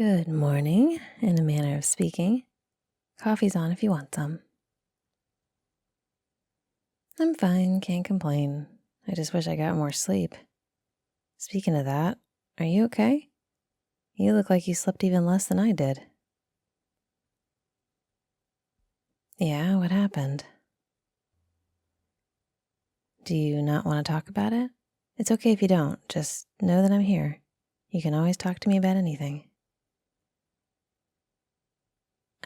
Good morning, in a manner of speaking. Coffee's on if you want some. I'm fine, can't complain. I just wish I got more sleep. Speaking of that, are you okay? You look like you slept even less than I did. Yeah, what happened? Do you not want to talk about it? It's okay if you don't, just know that I'm here. You can always talk to me about anything.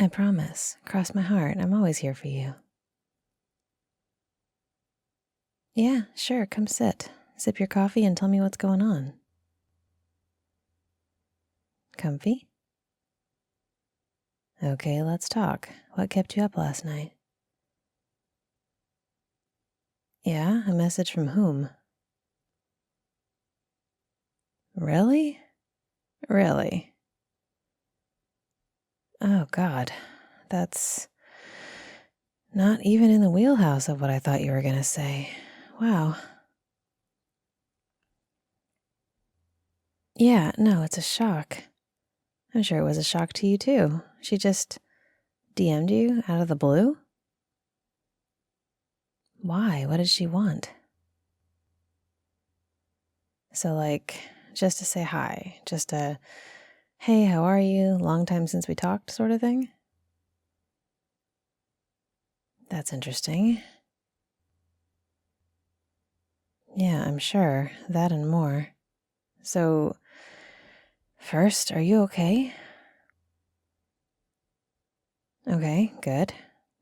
I promise, cross my heart, I'm always here for you. Yeah, sure, come sit. Sip your coffee and tell me what's going on. Comfy? Okay, let's talk. What kept you up last night? Yeah, a message from whom? Really? Really? Oh, God. That's not even in the wheelhouse of what I thought you were going to say. Wow. Yeah, no, it's a shock. I'm sure it was a shock to you, too. She just DM'd you out of the blue? Why? What did she want? So, just to say hi, just a, hey, how are you? Long time since we talked sort of thing? That's interesting. Yeah, I'm sure. That and more. So, first, are you okay? Okay, good.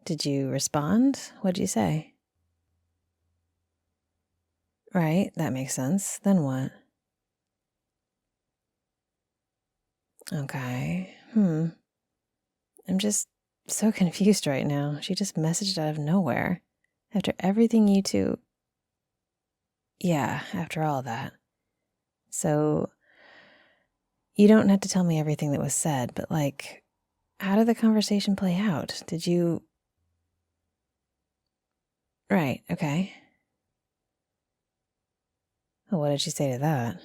Did you respond? What'd you say? Right, that makes sense. Then what? Okay. I'm just so confused right now. She just messaged out of nowhere. After everything you two... Yeah, after all that. So, you don't have to tell me everything that was said, but how did the conversation play out? Did you... Right, okay. Well, what did she say to that?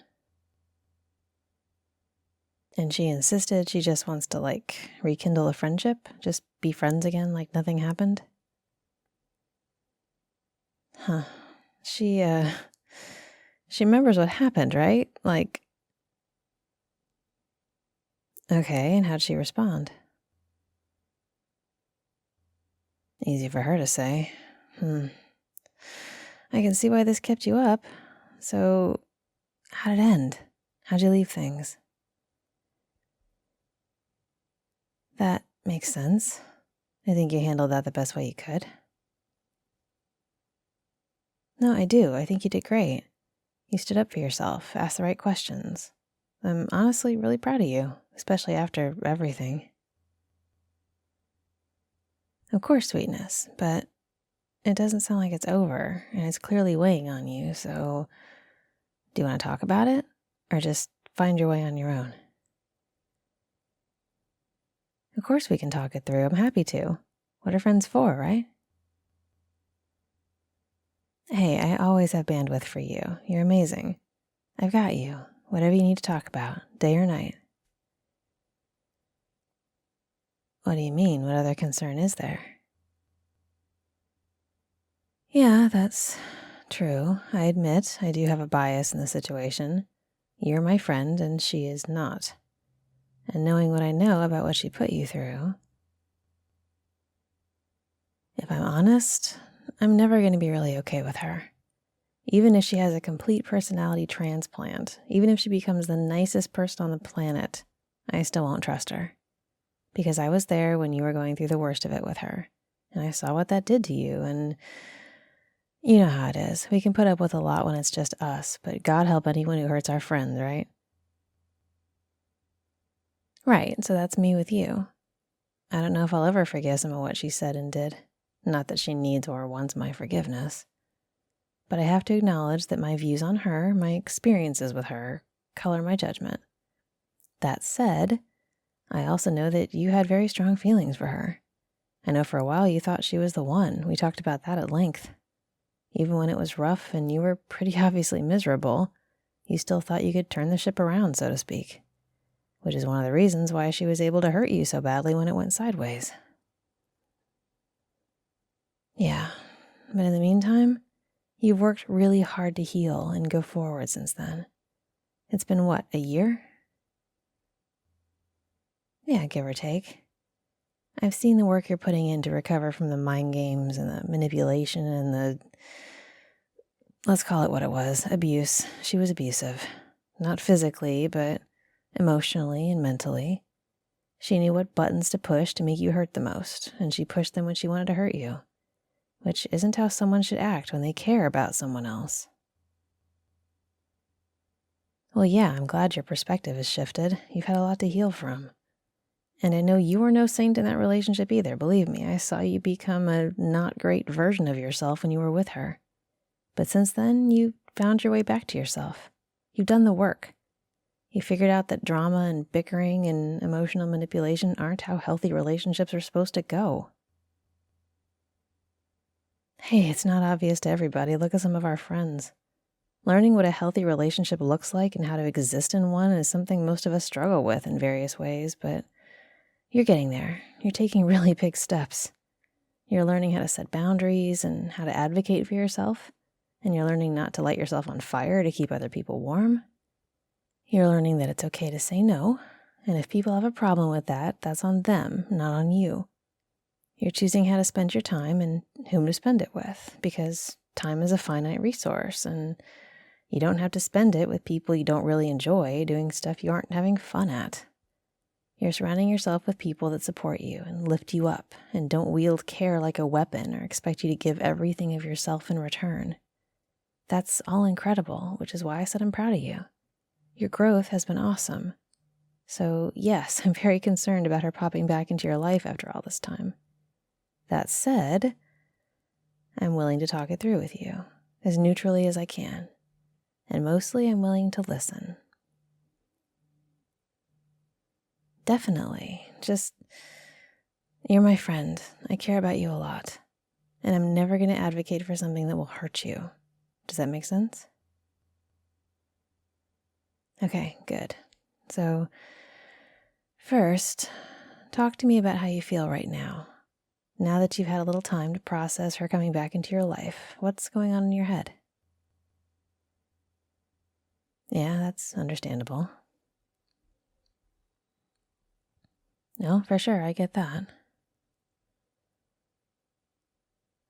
And she insisted she just wants to, rekindle a friendship? Just be friends again like nothing happened? Huh. She remembers what happened, right? Okay, and how'd she respond? Easy for her to say. I can see why this kept you up. So, how'd it end? How'd you leave things? That makes sense. I think you handled that the best way you could. No, I do. I think you did great. You stood up for yourself, asked the right questions. I'm honestly really proud of you, especially after everything. Of course, sweetness, but it doesn't sound like it's over, and it's clearly weighing on you, so do you want to talk about it, or just find your way on your own? Of course we can talk it through. I'm happy to. What are friends for, right? Hey, I always have bandwidth for you. You're amazing. I've got you. Whatever you need to talk about, day or night. What do you mean? What other concern is there? Yeah, that's true. I admit I do have a bias in the situation. You're my friend and she is not. And knowing what I know about what she put you through, if I'm honest, I'm never going to be really okay with her. Even if she has a complete personality transplant, even if she becomes the nicest person on the planet, I still won't trust her. Because I was there when you were going through the worst of it with her. And I saw what that did to you, and you know how it is. We can put up with a lot when it's just us, but God help anyone who hurts our friends, right? Right, so that's me with you. I don't know if I'll ever forgive some of what she said and did. Not that she needs or wants my forgiveness. But I have to acknowledge that my views on her, my experiences with her, color my judgment. That said, I also know that you had very strong feelings for her. I know for a while you thought she was the one. We talked about that at length. Even when it was rough and you were pretty obviously miserable, you still thought you could turn the ship around, so to speak. which is one of the reasons why she was able to hurt you so badly when it went sideways. Yeah, but in the meantime, you've worked really hard to heal and go forward since then. It's been what, a year? Yeah, give or take. I've seen the work you're putting in to recover from the mind games and the manipulation and the, let's call it what it was, abuse. She was abusive. Not physically, but emotionally and mentally. She knew what buttons to push to make you hurt the most, and she pushed them when she wanted to hurt you, which isn't how someone should act when they care about someone else. Well, yeah, I'm glad your perspective has shifted. You've had a lot to heal from. And I know you were no saint in that relationship either, believe me. I saw you become a not great version of yourself when you were with her. But since then, you found your way back to yourself. You've done the work. You figured out that drama and bickering and emotional manipulation aren't how healthy relationships are supposed to go. Hey, it's not obvious to everybody. Look at some of our friends. Learning what a healthy relationship looks like and how to exist in one is something most of us struggle with in various ways, but you're getting there. You're taking really big steps. You're learning how to set boundaries and how to advocate for yourself, and you're learning not to light yourself on fire to keep other people warm. You're learning that it's okay to say no, and if people have a problem with that, that's on them, not on you. You're choosing how to spend your time and whom to spend it with, because time is a finite resource, and you don't have to spend it with people you don't really enjoy doing stuff you aren't having fun at. You're surrounding yourself with people that support you and lift you up and don't wield care like a weapon or expect you to give everything of yourself in return. That's all incredible, which is why I said I'm proud of you. Your growth has been awesome. So yes, I'm very concerned about her popping back into your life after all this time. That said, I'm willing to talk it through with you as neutrally as I can. And mostly I'm willing to listen. Definitely. You're my friend. I care about you a lot. And I'm never going to advocate for something that will hurt you. Does that make sense? Okay, good. So, first, talk to me about how you feel right now. Now that you've had a little time to process her coming back into your life, what's going on in your head? Yeah, that's understandable. No, for sure, I get that.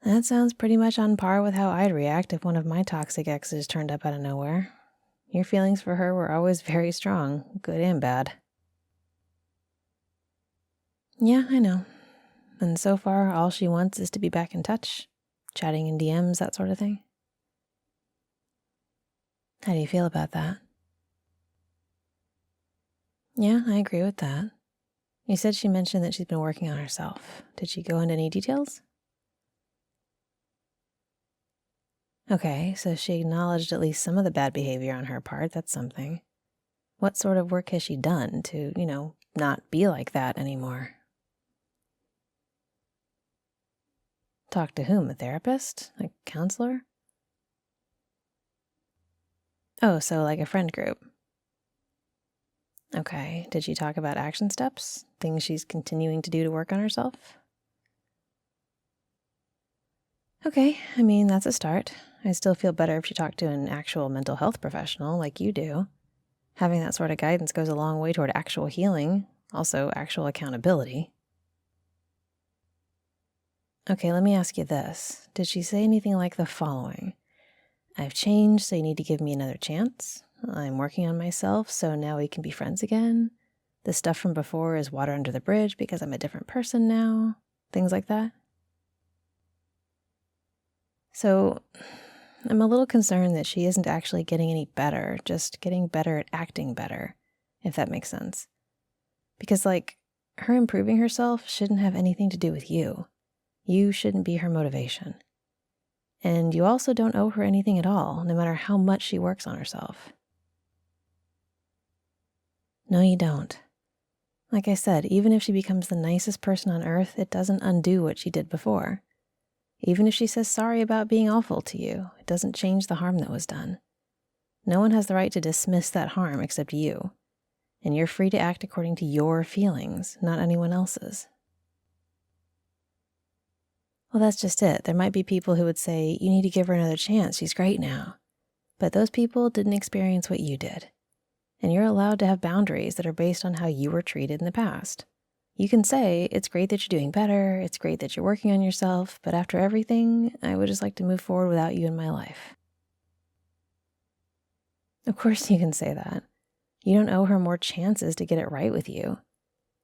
That sounds pretty much on par with how I'd react if one of my toxic exes turned up out of nowhere. Your feelings for her were always very strong, good and bad. Yeah, I know. And so far, all she wants is to be back in touch, chatting in DMs, that sort of thing. How do you feel about that? Yeah, I agree with that. You said she mentioned that she's been working on herself. Did she go into any details? Okay, so she acknowledged at least some of the bad behavior on her part. That's something. What sort of work has she done to, not be like that anymore? Talk to whom? A therapist? A counselor? Oh, so like a friend group. Okay, did she talk about action steps? Things she's continuing to do to work on herself? Okay, that's a start. I still feel better if she talked to an actual mental health professional like you do. Having that sort of guidance goes a long way toward actual healing, also actual accountability. Okay, let me ask you this. Did she say anything like the following? I've changed, so you need to give me another chance. I'm working on myself, so now we can be friends again. The stuff from before is water under the bridge because I'm a different person now. Things like that. So I'm a little concerned that she isn't actually getting any better, just getting better at acting better, if that makes sense. Because, her improving herself shouldn't have anything to do with you. You shouldn't be her motivation. And you also don't owe her anything at all, no matter how much she works on herself. No, you don't. Like I said, even if she becomes the nicest person on earth, it doesn't undo what she did before. Even if she says sorry about being awful to you, it doesn't change the harm that was done. No one has the right to dismiss that harm except you. and you're free to act according to your feelings, not anyone else's. Well, that's just it. There might be people who would say, you need to give her another chance. She's great now. But those people didn't experience what you did. And you're allowed to have boundaries that are based on how you were treated in the past. You can say, it's great that you're doing better. It's great that you're working on yourself. But after everything, I would just like to move forward without you in my life. Of course you can say that. You don't owe her more chances to get it right with you.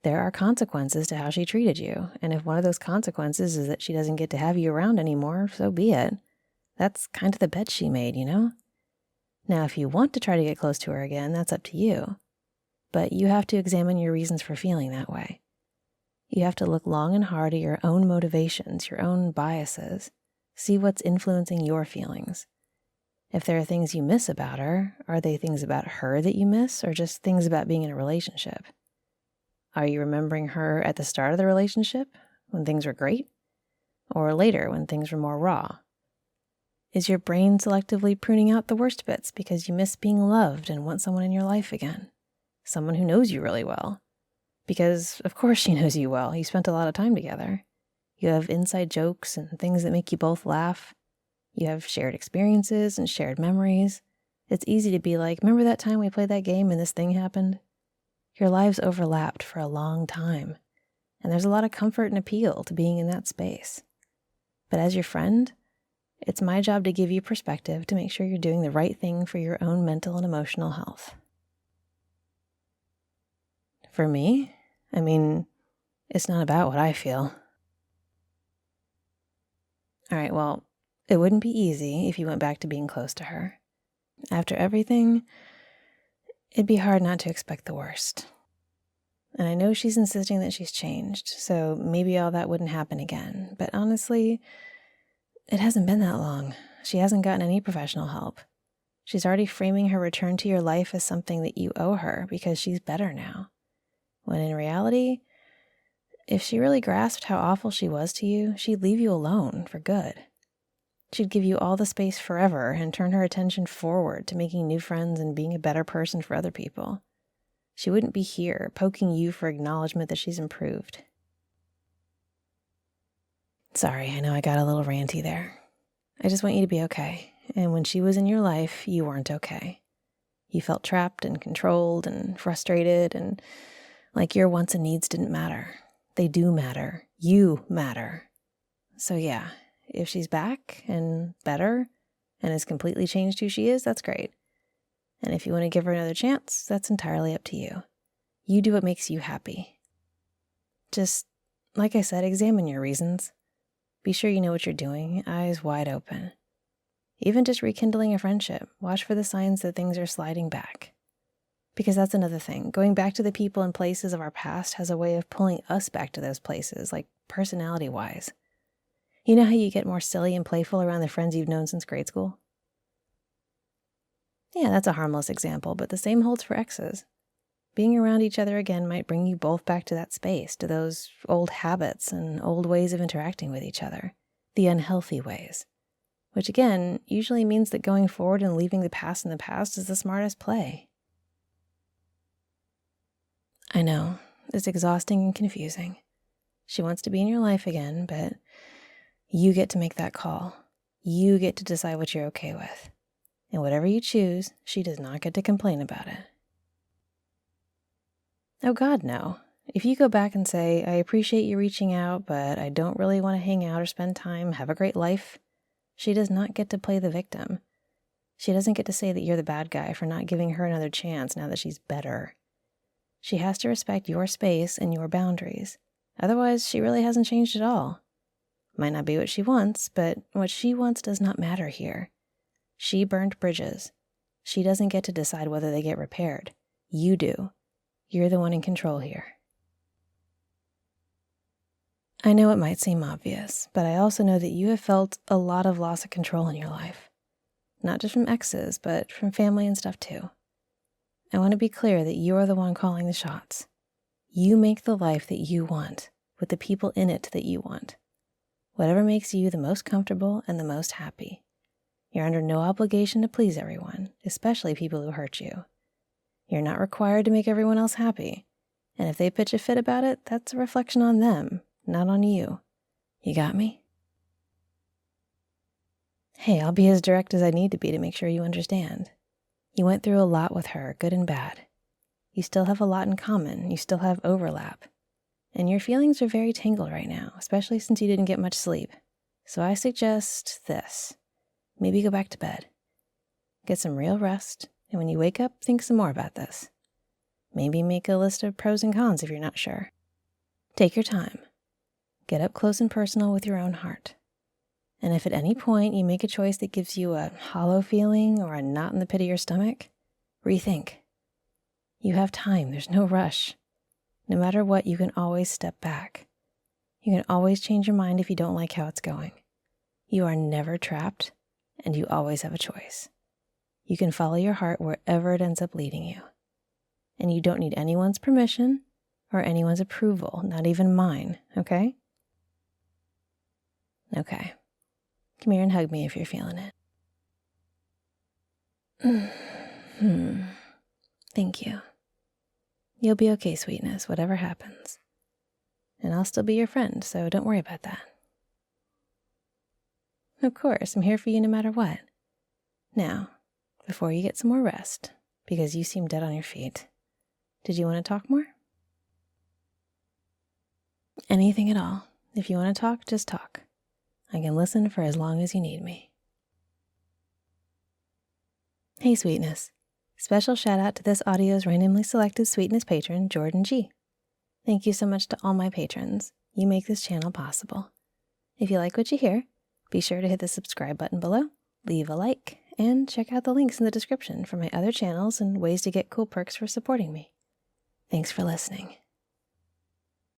There are consequences to how she treated you, and if one of those consequences is that she doesn't get to have you around anymore, so be it. That's kind of the bet she made, you know? Now, if you want to try to get close to her again, that's up to you. But you have to examine your reasons for feeling that way. You have to look long and hard at your own motivations, your own biases. See what's influencing your feelings. If there are things you miss about her, are they things about her that you miss, or just things about being in a relationship? Are you remembering her at the start of the relationship, when things were great? Or later, when things were more raw? Is your brain selectively pruning out the worst bits because you miss being loved and want someone in your life again? Someone who knows you really well. Because, of course, she knows you well. You spent a lot of time together. You have inside jokes and things that make you both laugh. You have shared experiences and shared memories. It's easy to be like, remember that time we played that game and this thing happened? Your lives overlapped for a long time, and there's a lot of comfort and appeal to being in that space. But as your friend, it's my job to give you perspective to make sure you're doing the right thing for your own mental and emotional health. For me, it's not about what I feel. All right, well, it wouldn't be easy if you went back to being close to her. After everything, it'd be hard not to expect the worst. And I know she's insisting that she's changed, so maybe all that wouldn't happen again. But honestly, it hasn't been that long. She hasn't gotten any professional help. She's already framing her return to your life as something that you owe her because she's better now. When in reality, if she really grasped how awful she was to you, she'd leave you alone for good. She'd give you all the space forever and turn her attention forward to making new friends and being a better person for other people. She wouldn't be here poking you for acknowledgement that she's improved. Sorry, I know I got a little ranty there. I just want you to be okay. And when she was in your life, you weren't okay. You felt trapped and controlled and frustrated and like your wants and needs didn't matter. They do matter. You matter. So yeah, if she's back and better and has completely changed who she is, that's great. And if you want to give her another chance, that's entirely up to you. You do what makes you happy. Just, like I said, examine your reasons. Be sure you know what you're doing, eyes wide open. Even just rekindling a friendship, watch for the signs that things are sliding back. Because that's another thing. Going back to the people and places of our past has a way of pulling us back to those places, like personality-wise. You know how you get more silly and playful around the friends you've known since grade school? Yeah, that's a harmless example, but the same holds for exes. Being around each other again might bring you both back to that space, to those old habits and old ways of interacting with each other, the unhealthy ways, which again usually means that going forward and leaving the past in the past is the smartest play. I know, it's exhausting and confusing. She wants to be in your life again, but you get to make that call. You get to decide what you're okay with. And whatever you choose, she does not get to complain about it. Oh God, no. If you go back and say, I appreciate you reaching out, but I don't really want to hang out or spend time, have a great life, she does not get to play the victim. She doesn't get to say that you're the bad guy for not giving her another chance now that she's better. She has to respect your space and your boundaries. Otherwise, she really hasn't changed at all. Might not be what she wants, but what she wants does not matter here. She burned bridges. She doesn't get to decide whether they get repaired. You do. You're the one in control here. I know it might seem obvious, but I also know that you have felt a lot of loss of control in your life. Not just from exes, but from family and stuff too. I want to be clear that you're the one calling the shots. You make the life that you want, with the people in it that you want. Whatever makes you the most comfortable and the most happy. You're under no obligation to please everyone, especially people who hurt you. You're not required to make everyone else happy. And if they pitch a fit about it, that's a reflection on them, not on you. You got me? Hey, I'll be as direct as I need to be to make sure you understand. You went through a lot with her, good and bad. You still have a lot in common. You still have overlap. And your feelings are very tangled right now, especially since you didn't get much sleep. So I suggest this. Maybe go back to bed. Get some real rest, and when you wake up, think some more about this. Maybe make a list of pros and cons if you're not sure. Take your time. Get up close and personal with your own heart. And if at any point you make a choice that gives you a hollow feeling or a knot in the pit of your stomach, rethink. You have time. There's no rush. No matter what, you can always step back. You can always change your mind if you don't like how it's going. You are never trapped, and you always have a choice. You can follow your heart wherever it ends up leading you. And you don't need anyone's permission or anyone's approval, not even mine, okay? Okay. Come here and hug me if you're feeling it. Thank you. You'll be okay, sweetness, whatever happens. And I'll still be your friend, so don't worry about that. Of course, I'm here for you no matter what. Now, before you get some more rest, because you seem dead on your feet, did you want to talk more? Anything at all. If you want to talk, just talk. I can listen for as long as you need me. Hey, sweetness. Special shout out to this audio's randomly selected sweetness patron, Jordan G. Thank you so much to all my patrons. You make this channel possible. If you like what you hear, be sure to hit the subscribe button below, leave a like, and check out the links in the description for my other channels and ways to get cool perks for supporting me. Thanks for listening.